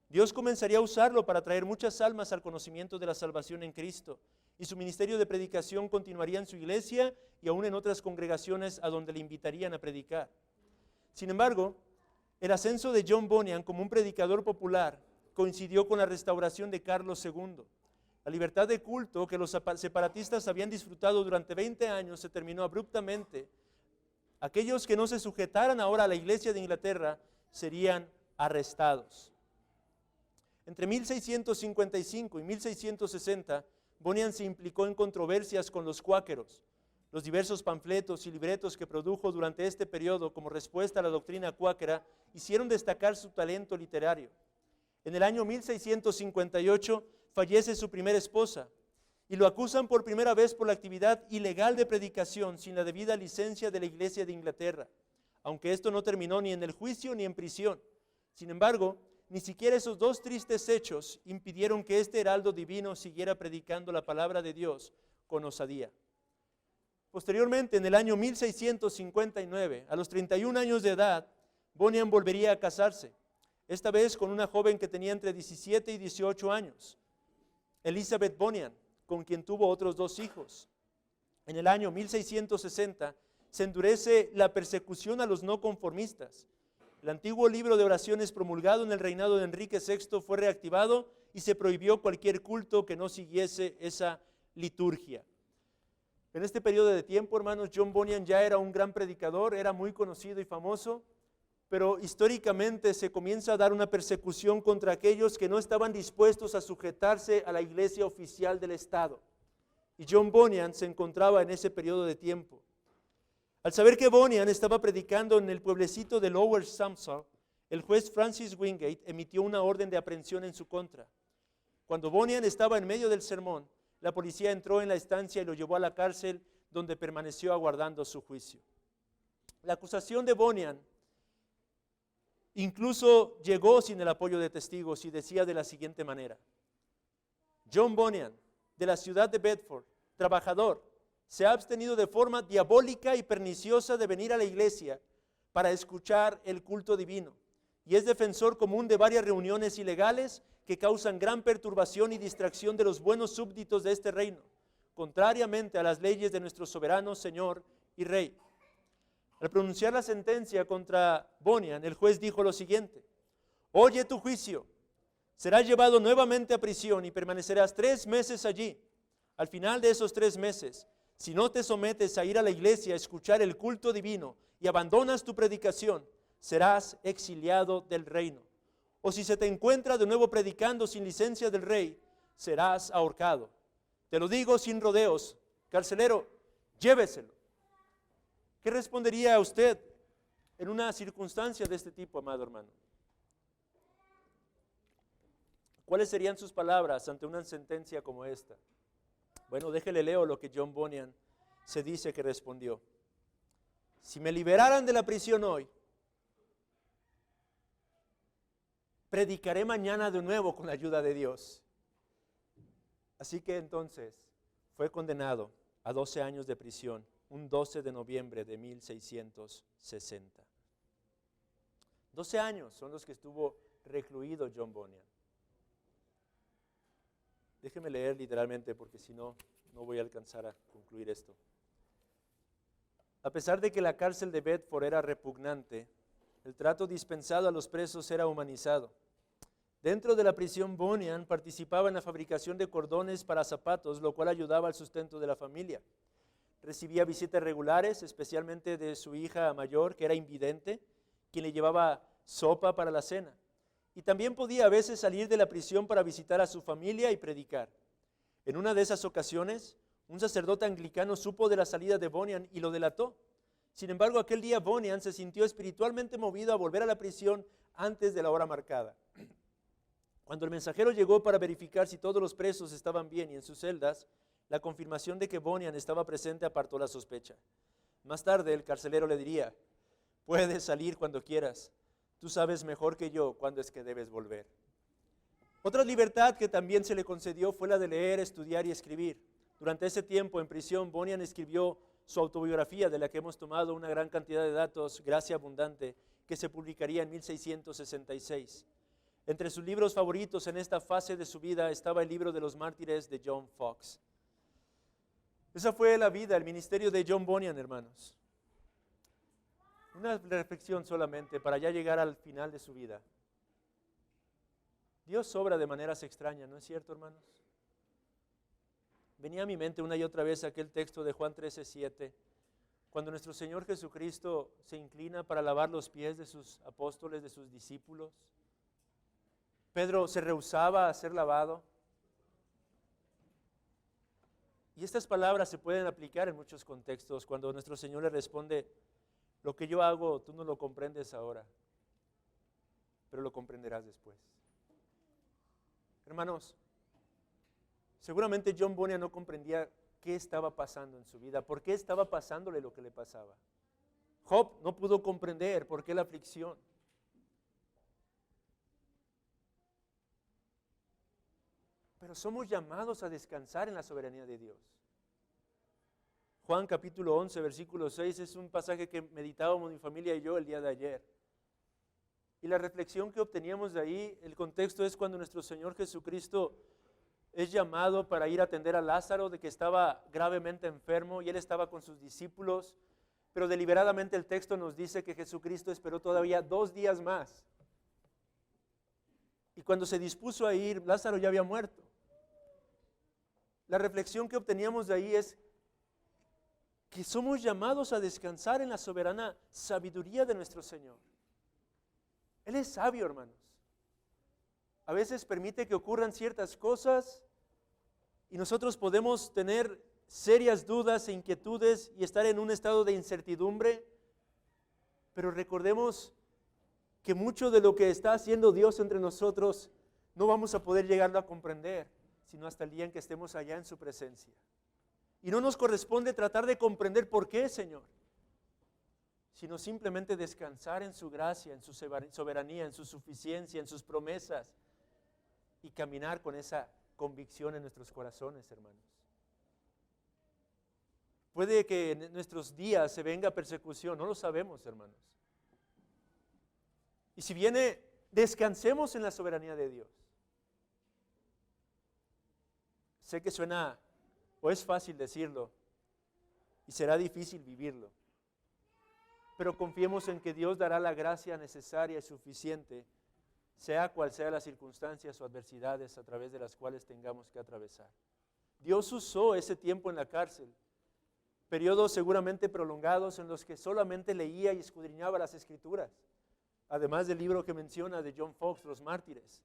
Dios comenzaría a usarlo para traer muchas almas al conocimiento de la salvación en Cristo, y su ministerio de predicación continuaría en su iglesia y aún en otras congregaciones a donde le invitarían a predicar. Sin embargo, el ascenso de John Bunyan como un predicador popular coincidió con la restauración de Carlos II. La libertad de culto que los separatistas habían disfrutado durante 20 años se terminó abruptamente. Aquellos que no se sujetaran ahora a la iglesia de Inglaterra serían arrestados. Entre 1655 y 1660, Bunyan se implicó en controversias con los cuáqueros. Los diversos panfletos y libretos que produjo durante este periodo como respuesta a la doctrina cuáquera hicieron destacar su talento literario. En el año 1658 fallece su primera esposa y lo acusan por primera vez por la actividad ilegal de predicación sin la debida licencia de la Iglesia de Inglaterra, aunque esto no terminó ni en el juicio ni en prisión. Sin embargo, ni siquiera esos dos tristes hechos impidieron que este heraldo divino siguiera predicando la palabra de Dios con osadía. Posteriormente, en el año 1659, a los 31 años de edad, Bunyan volvería a casarse, esta vez con una joven que tenía entre 17 y 18 años, Elizabeth Bunyan, con quien tuvo otros 2 hijos. En el año 1660 se endurece la persecución a los no conformistas. El antiguo libro de oraciones promulgado en el reinado de Enrique VI fue reactivado y se prohibió cualquier culto que no siguiese esa liturgia. En este periodo de tiempo, hermanos, John Bunyan ya era un gran predicador, era muy conocido y famoso, pero históricamente se comienza a dar una persecución contra aquellos que no estaban dispuestos a sujetarse a la iglesia oficial del Estado. Y John Bunyan se encontraba en ese periodo de tiempo. Al saber que Bunyan estaba predicando en el pueblecito de Lower Sampson, el juez Francis Wingate emitió una orden de aprehensión en su contra. Cuando Bunyan estaba en medio del sermón, la policía entró en la estancia y lo llevó a la cárcel, donde permaneció aguardando su juicio. La acusación de Bunyan incluso llegó sin el apoyo de testigos y decía de la siguiente manera: John Bunyan, de la ciudad de Bedford, trabajador, se ha abstenido de forma diabólica y perniciosa de venir a la iglesia para escuchar el culto divino, y es defensor común de varias reuniones ilegales que causan gran perturbación y distracción de los buenos súbditos de este reino, contrariamente a las leyes de nuestro soberano Señor y Rey. Al pronunciar la sentencia contra Bunyan, el juez dijo lo siguiente: oye tu juicio, serás llevado nuevamente a prisión y permanecerás 3 meses allí. Al final de esos 3 meses, si no te sometes a ir a la iglesia a escuchar el culto divino y abandonas tu predicación, serás exiliado del reino. O si se te encuentra de nuevo predicando sin licencia del rey, serás ahorcado. Te lo digo sin rodeos, carcelero, lléveselo. ¿Qué respondería usted en una circunstancia de este tipo, amado hermano? ¿Cuáles serían sus palabras ante una sentencia como esta? Bueno, déjele leo lo que John Bunyan se dice que respondió. Si me liberaran de la prisión hoy, predicaré mañana de nuevo con la ayuda de Dios. Así que entonces fue condenado a 12 años de prisión, un 12 de noviembre de 1660. 12 años son los que estuvo recluido John Bunyan. Déjeme leer literalmente porque si no, no voy a alcanzar a concluir esto. A pesar de que la cárcel de Bedford era repugnante, el trato dispensado a los presos era humanizado. Dentro de la prisión, Bunyan participaba en la fabricación de cordones para zapatos, lo cual ayudaba al sustento de la familia. Recibía visitas regulares, especialmente de su hija mayor, que era invidente, quien le llevaba sopa para la cena. Y también podía a veces salir de la prisión para visitar a su familia y predicar. En una de esas ocasiones, un sacerdote anglicano supo de la salida de Bunyan y lo delató. Sin embargo, aquel día Bunyan se sintió espiritualmente movido a volver a la prisión antes de la hora marcada. Cuando el mensajero llegó para verificar si todos los presos estaban bien y en sus celdas, la confirmación de que Bunyan estaba presente apartó la sospecha. Más tarde, el carcelero le diría: puedes salir cuando quieras. Tú sabes mejor que yo cuándo es que debes volver. Otra libertad que también se le concedió fue la de leer, estudiar y escribir. Durante ese tiempo en prisión, Bunyan escribió su autobiografía, de la que hemos tomado una gran cantidad de datos, Gracia Abundante, que se publicaría en 1666. Entre sus libros favoritos en esta fase de su vida estaba el libro de los mártires de John Fox. Esa fue la vida, el ministerio de John Bunyan, hermanos. Una reflexión solamente para ya llegar al final de su vida. Dios obra de maneras extrañas, ¿no es cierto, hermanos? Venía a mi mente una y otra vez aquel texto de Juan 13:7, cuando nuestro Señor Jesucristo se inclina para lavar los pies de sus apóstoles, de sus discípulos. Pedro se rehusaba a ser lavado. Y estas palabras se pueden aplicar en muchos contextos, cuando nuestro Señor le responde: lo que yo hago tú no lo comprendes ahora, pero lo comprenderás después. Hermanos, seguramente John Bunyan no comprendía qué estaba pasando en su vida, por qué estaba pasándole lo que le pasaba. Job no pudo comprender por qué la aflicción. Pero somos llamados a descansar en la soberanía de Dios. Juan capítulo 11, versículo 6 es un pasaje que meditábamos mi familia y yo el día de ayer. Y la reflexión que obteníamos de ahí, el contexto es cuando nuestro Señor Jesucristo es llamado para ir a atender a Lázaro, de que estaba gravemente enfermo y él estaba con sus discípulos, pero deliberadamente el texto nos dice que Jesucristo esperó todavía 2 días más. Y cuando se dispuso a ir, Lázaro ya había muerto. La reflexión que obteníamos de ahí es que somos llamados a descansar en la soberana sabiduría de nuestro Señor. Él es sabio, hermanos. A veces permite que ocurran ciertas cosas y nosotros podemos tener serias dudas e inquietudes y estar en un estado de incertidumbre, pero recordemos que mucho de lo que está haciendo Dios entre nosotros no vamos a poder llegarlo a comprender, sino hasta el día en que estemos allá en su presencia. Y no nos corresponde tratar de comprender por qué, Señor, sino simplemente descansar en su gracia, en su soberanía, en su suficiencia, en sus promesas, y caminar con esa convicción en nuestros corazones, hermanos. Puede que en nuestros días se venga persecución, no lo sabemos, hermanos. Y si viene, descansemos en la soberanía de Dios. Sé que suena, o es fácil decirlo, y será difícil vivirlo. Pero confiemos en que Dios dará la gracia necesaria y suficiente, sea cual sea las circunstancias o adversidades a través de las cuales tengamos que atravesar. Dios usó ese tiempo en la cárcel, periodos seguramente prolongados en los que solamente leía y escudriñaba las Escrituras, además del libro que menciona de John Fox, Los Mártires.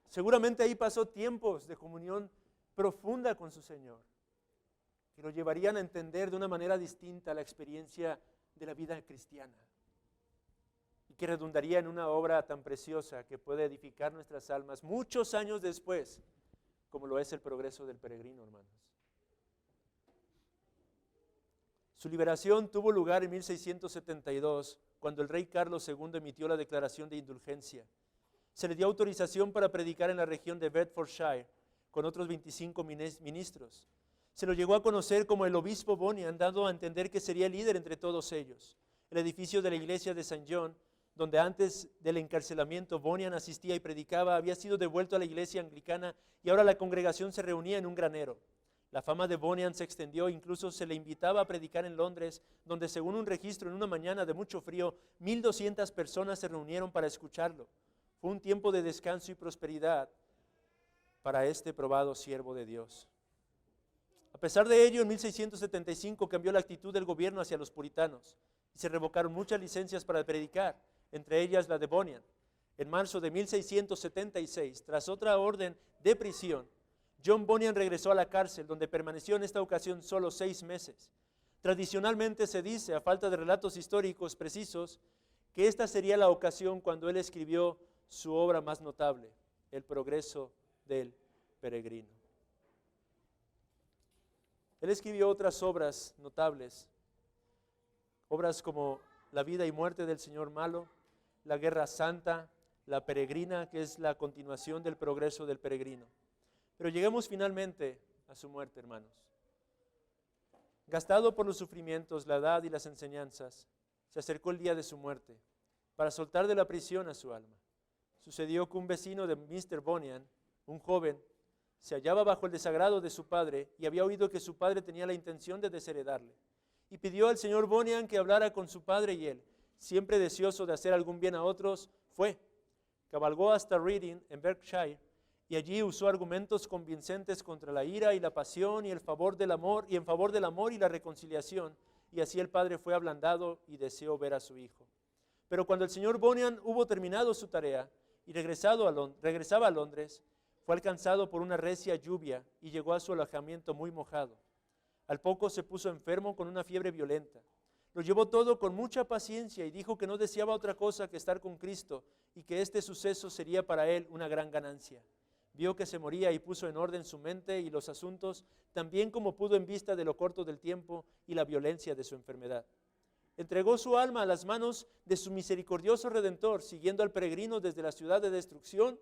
Seguramente ahí pasó tiempos de comunión profunda con su Señor, que lo llevarían a entender de una manera distinta la experiencia de la vida cristiana. y que redundaría en una obra tan preciosa que puede edificar nuestras almas muchos años después, como lo es el progreso del peregrino, hermanos. Su liberación tuvo lugar en 1672, cuando el rey Carlos II emitió la declaración de indulgencia. Se le dio autorización para predicar en la región de Bedfordshire con otros 25 ministros. Se lo llegó a conocer como el obispo Bonian, dando a entender que sería líder entre todos ellos. El edificio de la iglesia de St. John, donde antes del encarcelamiento Bonian asistía y predicaba, había sido devuelto a la iglesia anglicana y ahora la congregación se reunía en un granero. La fama de Bonian se extendió, incluso se le invitaba a predicar en Londres, donde según un registro en una mañana de mucho frío, 1,200 personas se reunieron para escucharlo. Fue un tiempo de descanso y prosperidad para este probado siervo de Dios. A pesar de ello, en 1675 cambió la actitud del gobierno hacia los puritanos y se revocaron muchas licencias para predicar, entre ellas la de Bonian. En marzo de 1676, tras otra orden de prisión, John Bonian regresó a la cárcel, donde permaneció en esta ocasión solo 6 meses. Tradicionalmente se dice, a falta de relatos históricos precisos, que esta sería la ocasión cuando él escribió su obra más notable, El progreso del peregrino. Él escribió otras obras notables, obras como La vida y muerte del Señor Malo, La guerra santa, La peregrina, que es la continuación del progreso del peregrino. Pero lleguemos finalmente a su muerte, hermanos. Gastado por los sufrimientos, la edad y las enseñanzas, se acercó el día de su muerte para soltar de la prisión a su alma. Sucedió que un vecino de Mr. Bonian, un joven, se hallaba bajo el desagrado de su padre y había oído que su padre tenía la intención de desheredarle. Y pidió al señor Bonian que hablara con su padre y él, siempre deseoso de hacer algún bien a otros, fue. Cabalgó hasta Reading, en Berkshire, y allí usó argumentos convincentes contra la ira y la pasión y en favor del amor y la reconciliación, y así el padre fue ablandado y deseó ver a su hijo. Pero cuando el señor Bonian hubo terminado su tarea y regresaba a Londres, fue alcanzado por una recia lluvia y llegó a su alojamiento muy mojado. Al poco se puso enfermo con una fiebre violenta. Lo llevó todo con mucha paciencia y dijo que no deseaba otra cosa que estar con Cristo y que este suceso sería para él una gran ganancia. Vio que se moría y puso en orden su mente y los asuntos, también como pudo en vista de lo corto del tiempo y la violencia de su enfermedad. Entregó su alma a las manos de su misericordioso Redentor, siguiendo al peregrino desde la ciudad de destrucción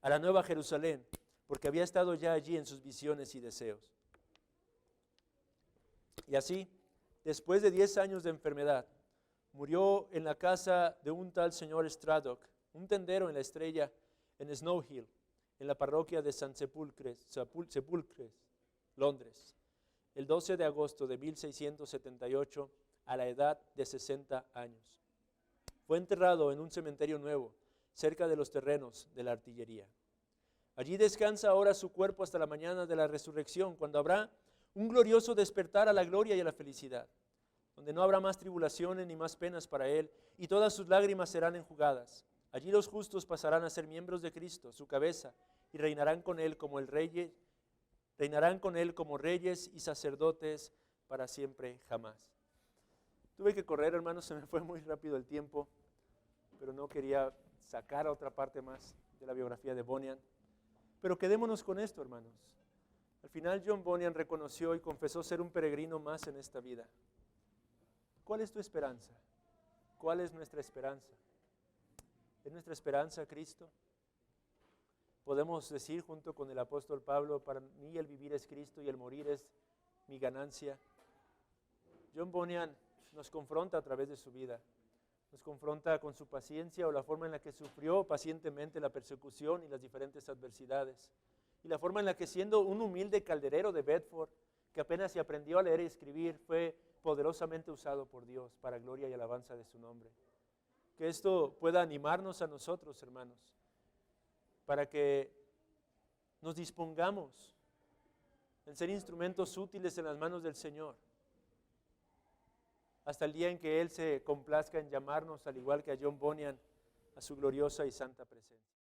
a la Nueva Jerusalén, porque había estado ya allí en sus visiones y deseos. Y así, después de 10 años de enfermedad, murió en la casa de un tal señor Straddock, un tendero en la Estrella, en Snow Hill, en la parroquia de St. Sepulchres, Londres, el 12 de agosto de 1678, a la edad de 60 años. Fue enterrado en un cementerio nuevo, cerca de los terrenos de la artillería. Allí descansa ahora su cuerpo hasta la mañana de la resurrección, cuando habrá un glorioso despertar a la gloria y a la felicidad, donde no habrá más tribulaciones ni más penas para él, y todas sus lágrimas serán enjugadas. Allí los justos pasarán a ser miembros de Cristo, su cabeza, y reinarán con él como reyes y sacerdotes para siempre jamás. Tuve que correr, hermanos, se me fue muy rápido el tiempo, pero no quería sacar otra parte más de la biografía de Bonian. Pero quedémonos con esto, hermanos. Al final John Bonian reconoció y confesó ser un peregrino más en esta vida. ¿Cuál es tu esperanza? ¿Cuál es nuestra esperanza? ¿Es nuestra esperanza Cristo? Podemos decir junto con el apóstol Pablo, para mí el vivir es Cristo y el morir es mi ganancia. John Bonian nos confronta a través de su vida. Nos confronta con su paciencia o la forma en la que sufrió pacientemente la persecución y las diferentes adversidades. Y la forma en la que, siendo un humilde calderero de Bedford, que apenas se aprendió a leer y escribir, fue poderosamente usado por Dios para gloria y alabanza de su nombre. Que esto pueda animarnos a nosotros, hermanos, para que nos dispongamos en ser instrumentos útiles en las manos del Señor, hasta el día en que Él se complazca en llamarnos, al igual que a John Bonian, a su gloriosa y santa presencia.